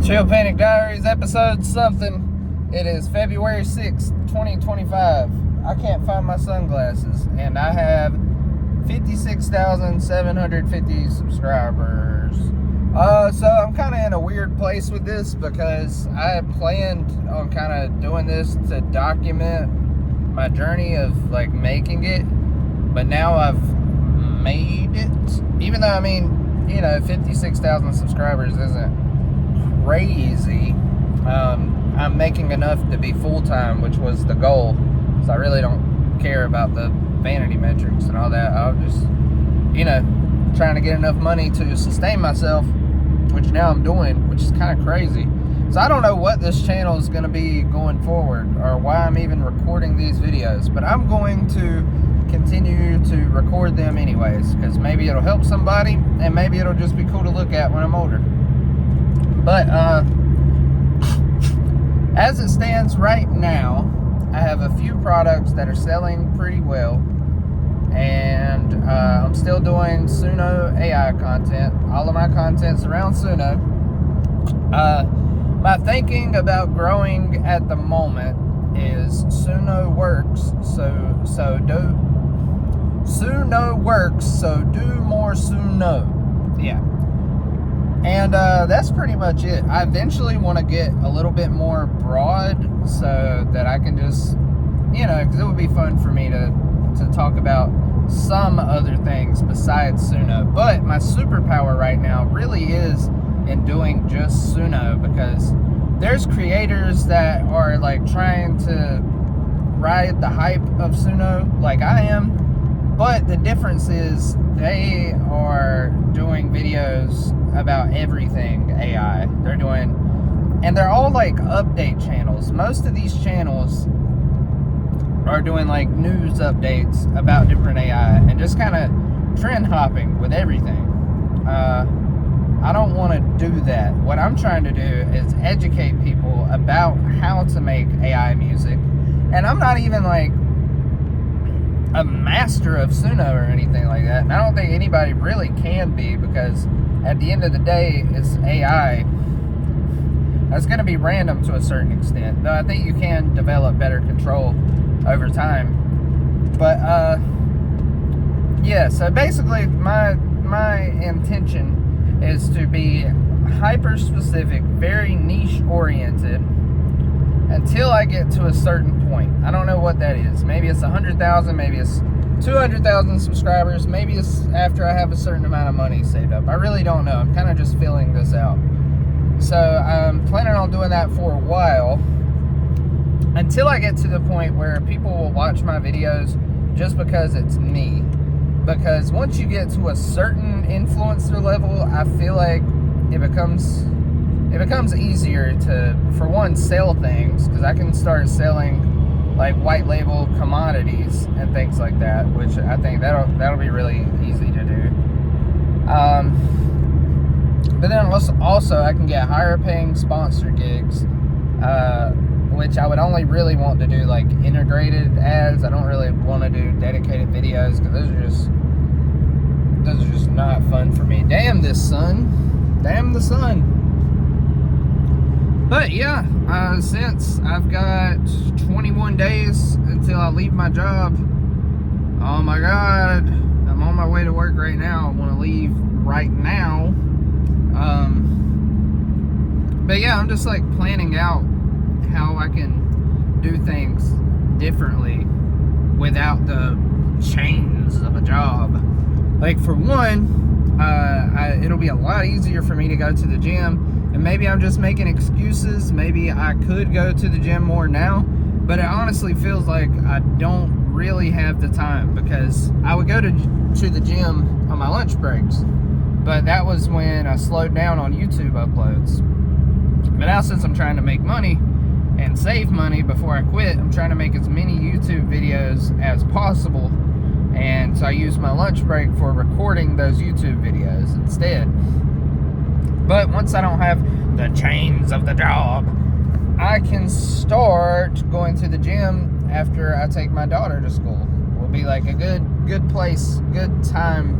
Chill Panic Diaries episode something. It is February 6th, 2025. I can't find my sunglasses, and I have 56,750 subscribers. So I'm kind of in a weird place with this because I had planned on kind of doing this to document my journey of like making it, but now I've made it. Even though, 56,000 subscribers isn't crazy. I'm making enough to be full-time, which was the goal. So I really don't care about the vanity metrics and all that. I'll just, trying to get enough money to sustain myself, which now I'm doing, which is kind of crazy. So I don't know what this channel is going to be going forward or why I'm even recording these videos, but I'm going to continue to record them anyways, because maybe it'll help somebody and maybe it'll just be cool to look at when I'm older. But as it stands right now, I have a few products that are selling pretty well, and I'm still doing Suno AI content. All of my content's around Suno. My thinking about growing at the moment is Suno works, so do more Suno. Yeah. And that's pretty much it. I eventually want to get a little bit more broad so that I can just, because it would be fun for me to talk about some other things besides Suno. But my superpower right now really is in doing just Suno, because there's creators that are like trying to ride the hype of Suno like I am. But the difference is they are doing videos about everything AI. They're all like update channels. Most of these channels are doing like news updates about different AI and just kind of trend hopping with everything. I don't want to do that. What I'm trying to do is educate people about how to make AI music. And I'm not even like a master of Suno or anything like that, and I don't think anybody really can be, because at the end of the day, it's AI. It's going to be random to a certain extent, though I think you can develop better control over time. But yeah, so basically my intention is to be hyper specific, very niche oriented, until I get to a certain point. I don't know what that is. Maybe it's 100,000, maybe it's 200,000 subscribers, maybe it's after I have a certain amount of money saved up. I really don't know. I'm kind of just filling this out. So I'm planning on doing that for a while, until I get to the point where people will watch my videos just because it's me. Because once you get to a certain influencer level, I feel like it becomes easier to, for one, sell things, because I can start selling like white label commodities and things like that, which I think that'll be really easy to do. But then also I can get higher paying sponsor gigs, which I would only really want to do like integrated ads. I don't really want to do dedicated videos, because those are just not fun for me. Damn the sun. But yeah, since I've got 21 days until I leave my job, oh my god, I'm on my way to work right now. I want to leave right now. But yeah, I'm just like planning out how I can do things differently without the chains of a job. Like, for one, it'll be a lot easier for me to go to the gym. And maybe I'm just making excuses. Maybe I could go to the gym more now, but it honestly feels like I don't really have the time, because I would go to the gym on my lunch breaks, but that was when I slowed down on YouTube uploads. But now, since I'm trying to make money and save money before I quit, I'm trying to make as many YouTube videos as possible, and so I use my lunch break for recording those YouTube videos instead. But once I don't have the chains of the job, I can start going to the gym after I take my daughter to school. Will be like a good place, good time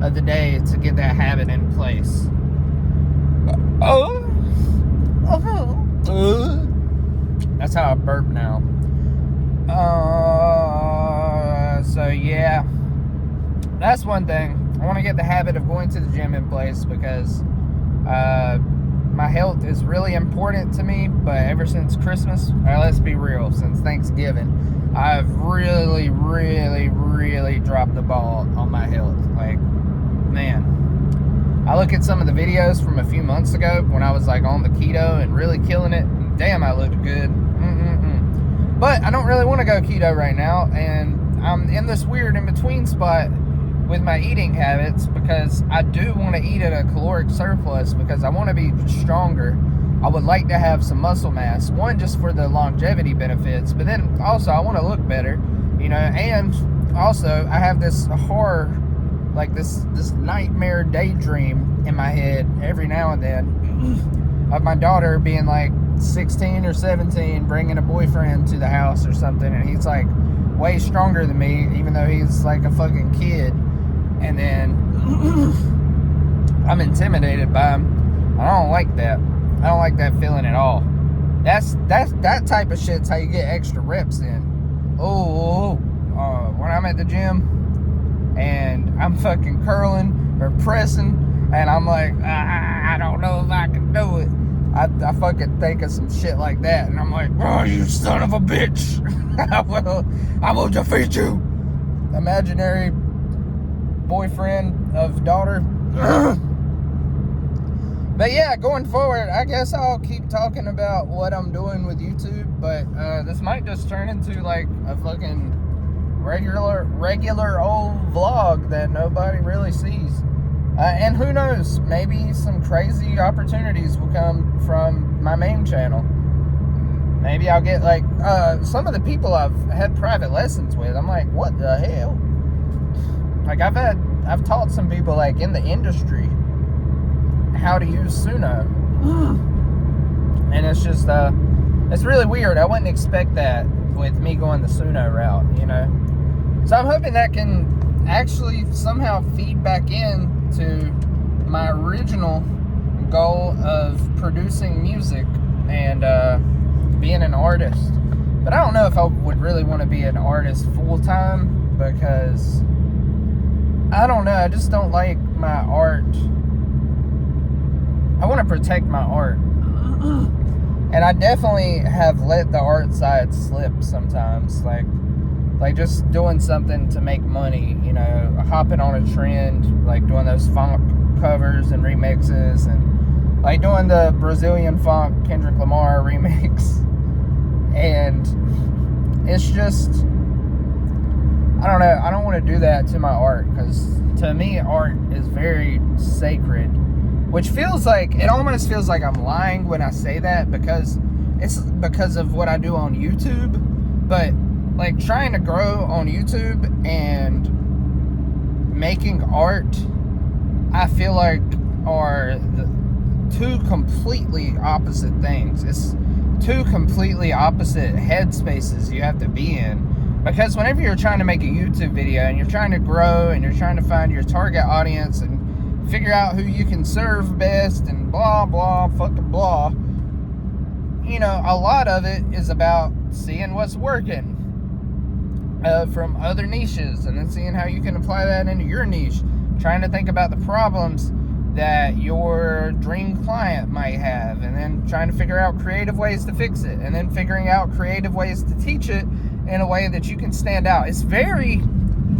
of the day to get that habit in place. That's how I burp now. So yeah, that's one thing. I want to get the habit of going to the gym in place because my health is really important to me. But ever since Christmas, let's be real, since Thanksgiving, I've really dropped the ball on my health. Like, man, I look at some of the videos from a few months ago when I was like on the keto and really killing it. And damn, I looked good. But I don't really want to go keto right now, and I'm in this weird in-between spot with my eating habits because I do want to eat at a caloric surplus because I want to be stronger. I would like to have some muscle mass, one, just for the longevity benefits, but then also I want to look better, you know, and also I have this horror, like this nightmare daydream in my head every now and then of my daughter being like 16 or 17, bringing a boyfriend to the house or something, and he's like way stronger than me, even though he's like a fucking kid, and then I'm intimidated by him. I don't like that. I don't like that feeling at all. That type of shit's how you get extra reps in. When I'm at the gym and I'm fucking curling or pressing, and I'm like, I don't know if I can do it. I fucking think of some shit like that, and I'm like, oh, you son of a bitch. I will defeat you. Imaginary boyfriend of daughter. But yeah, going forward, I guess I'll keep talking about what I'm doing with YouTube, but this might just turn into like a fucking regular old vlog that nobody really sees. And who knows, maybe some crazy opportunities will come from my main channel. Maybe I'll get like some of the people I've had private lessons with. I'm like, what the hell? Like I've taught some people like in the industry how to use Suno, and it's just it's really weird. I wouldn't expect that with me going the Suno route, you know. So I'm hoping that can actually somehow feed back in to my original goal of producing music and being an artist. But I don't know if I would really want to be an artist full-time because I don't know, I just don't like my art. I want to protect my art. And I definitely have let the art side slip sometimes, like just doing something to make money, you know, hopping on a trend, like doing those funk covers and remixes, and like doing the Brazilian funk Kendrick Lamar remix. And it's just, I don't know, I don't want to do that to my art, because to me art is very sacred, which feels like, it almost feels like I'm lying when I say that, because it's because of what I do on YouTube. But like trying to grow on YouTube and making art, I feel like are the two completely opposite things. It's two completely opposite headspaces you have to be in, because whenever you're trying to make a YouTube video and you're trying to grow and you're trying to find your target audience and figure out who you can serve best and blah blah fucking blah, you know, a lot of it is about seeing what's working from other niches and then seeing how you can apply that into your niche, trying to think about the problems that your dream client might have, and then trying to figure out creative ways to fix it, and then figuring out creative ways to teach it in a way that you can stand out. It's very,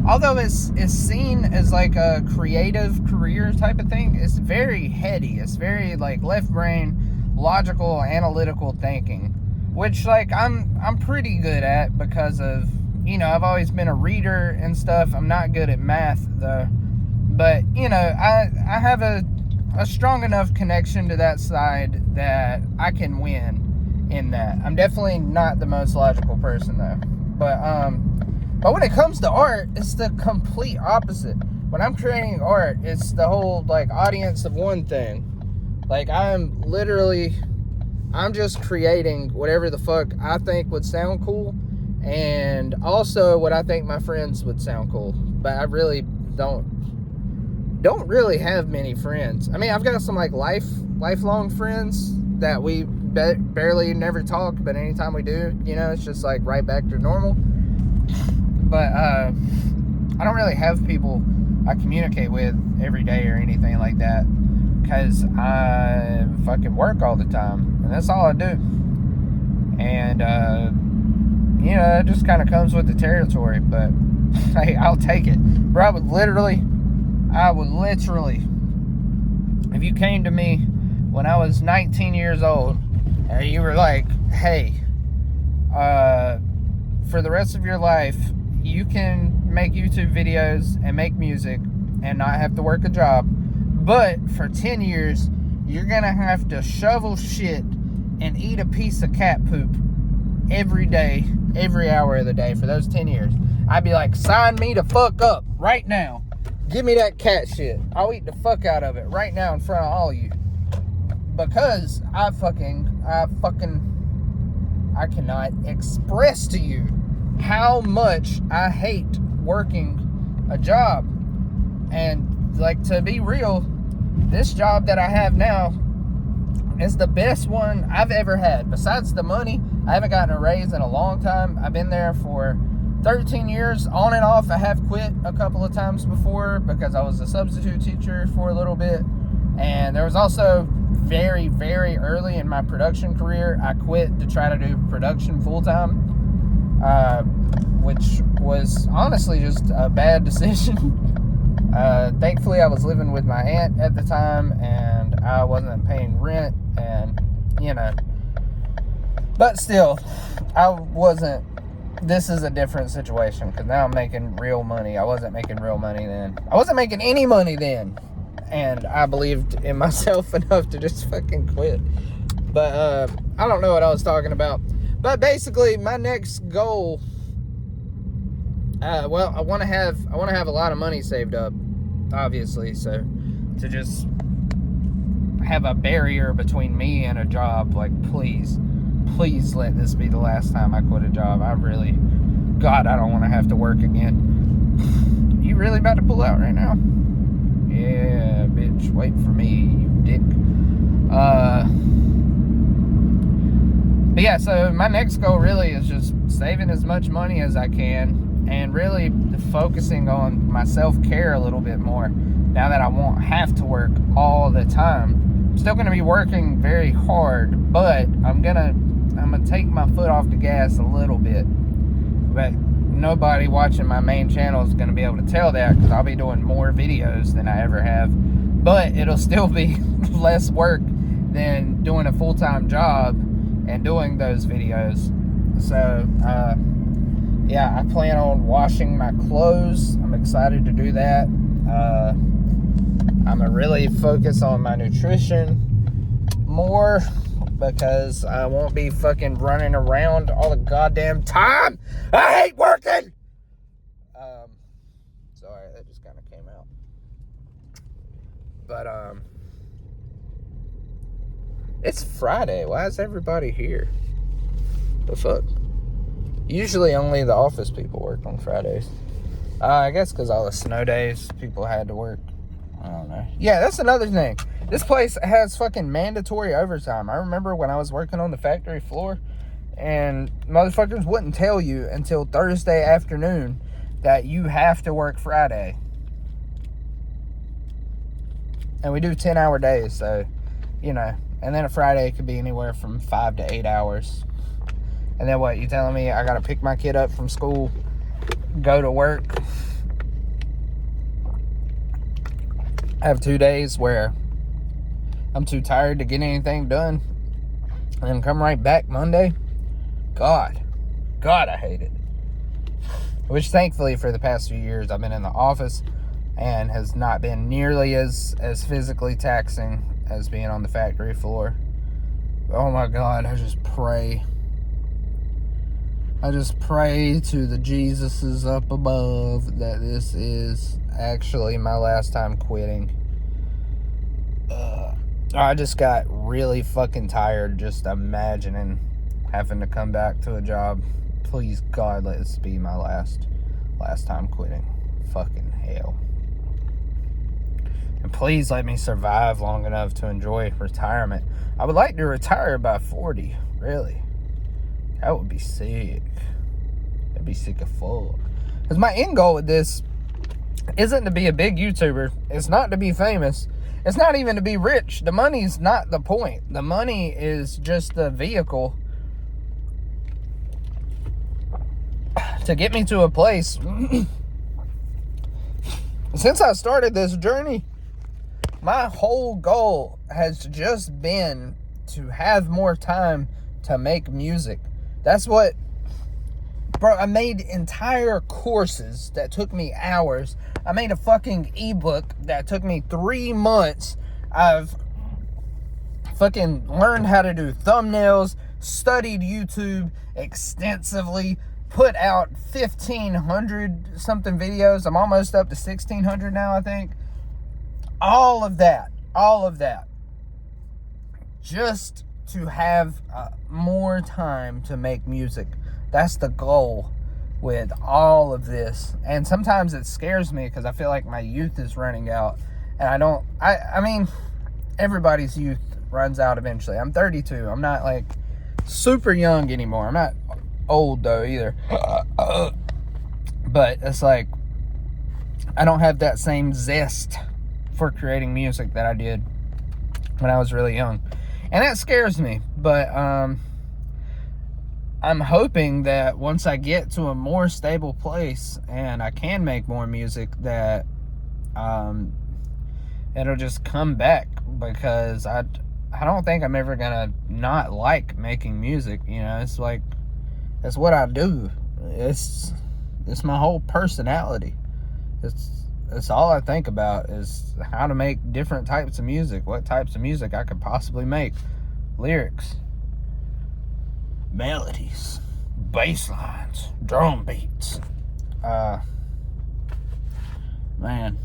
although it's seen as like a creative career type of thing, it's very heady. It's very like left brain, logical, analytical thinking, which like I'm pretty good at because of, you know, I've always been a reader and stuff. I'm not good at math though, but you know, I have a strong enough connection to that side that I can win in that. I'm definitely not the most logical person though, but when it comes to art, it's the complete opposite. When I'm creating art, it's the whole like audience of one thing. Like I'm just creating whatever the fuck I think would sound cool, and also what I think my friends would sound cool. But I really don't don't really have many friends. I mean, I've got some like lifelong friends that we barely never talk, but anytime we do, you know, it's just like right back to normal. But I don't really have people I communicate with every day or anything like that, because I fucking work all the time, and that's all I do. And you know, it just kind of comes with the territory. But hey, I'll take it, bro. I would literally, if you came to me when I was 19 years old and you were like, hey, for the rest of your life, you can make YouTube videos and make music and not have to work a job, but for 10 years, you're gonna have to shovel shit and eat a piece of cat poop every day, every hour of the day for those 10 years. I'd be like, sign me the fuck up right now. Give me that cat shit. I'll eat the fuck out of it right now in front of all of you. Because I cannot express to you how much I hate working a job. And like, to be real, this job that I have now is the best one I've ever had. Besides the money, I haven't gotten a raise in a long time. I've been there for 13 years on and off. I have quit a couple of times before because I was a substitute teacher for a little bit. And there was also very, very early in my production career, I quit to try to do production full-time, which was honestly just a bad decision. Thankfully, I was living with my aunt at the time, and I wasn't paying rent, and, you know. But still, this is a different situation, because now I'm making real money. I wasn't making real money then. I wasn't making any money then. And I believed in myself enough to just fucking quit. But I don't know what I was talking about. But basically, my next goal, well, I want to have a lot of money saved up, obviously. So to just have a barrier between me and a job, like, please let this be the last time I quit a job. I don't want to have to work again. You really about to pull out right now? Yeah, bitch, wait for me, you dick. But yeah, so my next goal really is just saving as much money as I can and really focusing on my self-care a little bit more now that I won't have to work all the time. I'm still going to be working very hard, but I'm gonna take my foot off the gas a little bit. But nobody watching my main channel is going to be able to tell that, because I'll be doing more videos than I ever have. But it'll still be less work than doing a full-time job and doing those videos. So, yeah, I plan on washing my clothes. I'm excited to do that. I'm going to really focus on my nutrition more, because I won't be fucking running around all the goddamn time. I hate working! Sorry, that just kind of came out. But, it's Friday. Why is everybody here? The fuck? Usually only the office people work on Fridays. I guess because all the snow days, people had to work. I don't know. Yeah, that's another thing. This place has fucking mandatory overtime. I remember when I was working on the factory floor, and motherfuckers wouldn't tell you until Thursday afternoon that you have to work Friday. And we do 10-hour days, so, you know. And then a Friday could be anywhere from 5 to 8 hours. And then what, you telling me I gotta pick my kid up from school, go to work, have 2 days where I'm too tired to get anything done, and then come right back Monday? God, I hate it. Which, thankfully, for the past few years, I've been in the office and has not been nearly as physically taxing as being on the factory floor. Oh my God, I just pray to the Jesuses up above that this is actually my last time quitting. I just got really fucking tired just imagining having to come back to a job. Please, God, let this be my last time quitting. Fucking hell. And please let me survive long enough to enjoy retirement. I would like to retire by 40, really. That would be sick. That'd be sick as fuck. Because my end goal with this isn't to be a big YouTuber. It's not to be famous. It's not even to be rich. The money's not the point. The money is just the vehicle to get me to a place. Since I started this journey, my whole goal has just been to have more time to make music. That's what, bro, I made entire courses that took me hours. I made a fucking ebook that took me 3 months. I've fucking learned how to do thumbnails, studied YouTube extensively, put out 1,500 something videos. I'm almost up to 1,600 now, I think. All of that, just to have more time to make music. That's the goal with all of this. And sometimes it scares me because I feel like my youth is running out. And I mean, everybody's youth runs out eventually. I'm 32. I'm not like super young anymore. I'm not old though either. But it's like, I don't have that same zest for creating music that I did when I was really young. And that scares me. But I'm hoping that once I get to a more stable place and I can make more music, that it'll just come back, because I don't think I'm ever gonna not like making music. You know, it's like, that's what I do. It's my whole personality. It's all I think about is how to make different types of music, what types of music I could possibly make, lyrics, melodies, bass lines, drum beats. Man,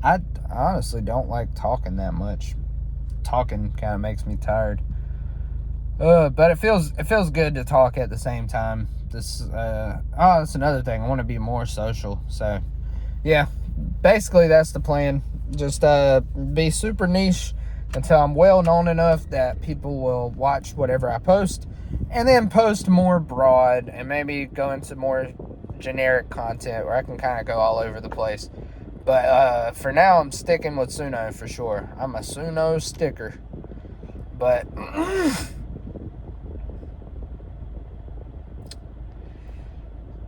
I honestly don't like talking that much. Talking kind of makes me tired. But it feels good to talk at the same time. That's another thing. I want to be more social. So, yeah, basically that's the plan. Just be super niche until I'm well known enough that people will watch whatever I post, and then post more broad and maybe go into more generic content where I can kind of go all over the place. But for now, I'm sticking with Suno for sure. I'm a Suno sticker. But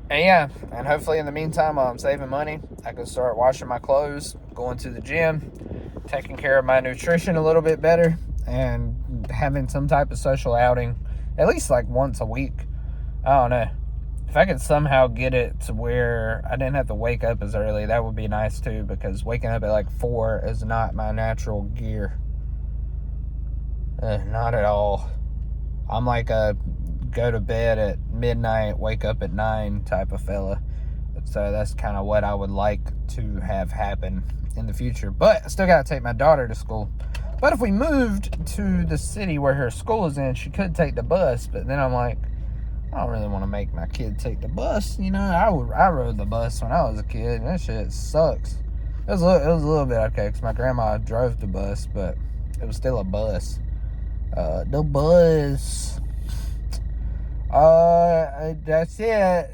and yeah, and hopefully in the meantime, while I'm saving money, I can start washing my clothes, going to the gym, taking care of my nutrition a little bit better, and having some type of social outing, at least like once a week. I don't know. If I could somehow get it to where I didn't have to wake up as early, that would be nice too, because waking up at like 4 is not my natural gear. Not at all. I'm like a go to bed at midnight, wake up at 9 type of fella. So that's kind of what I would like to have happen in the future. But I still got to take my daughter to school. But if we moved to the city where her school is in, she could take the bus. But then I'm like, I don't really want to make my kid take the bus. You know, I rode the bus when I was a kid, and that shit sucks. It was a little bit okay because my grandma drove the bus, but it was still a bus. The bus. That's it.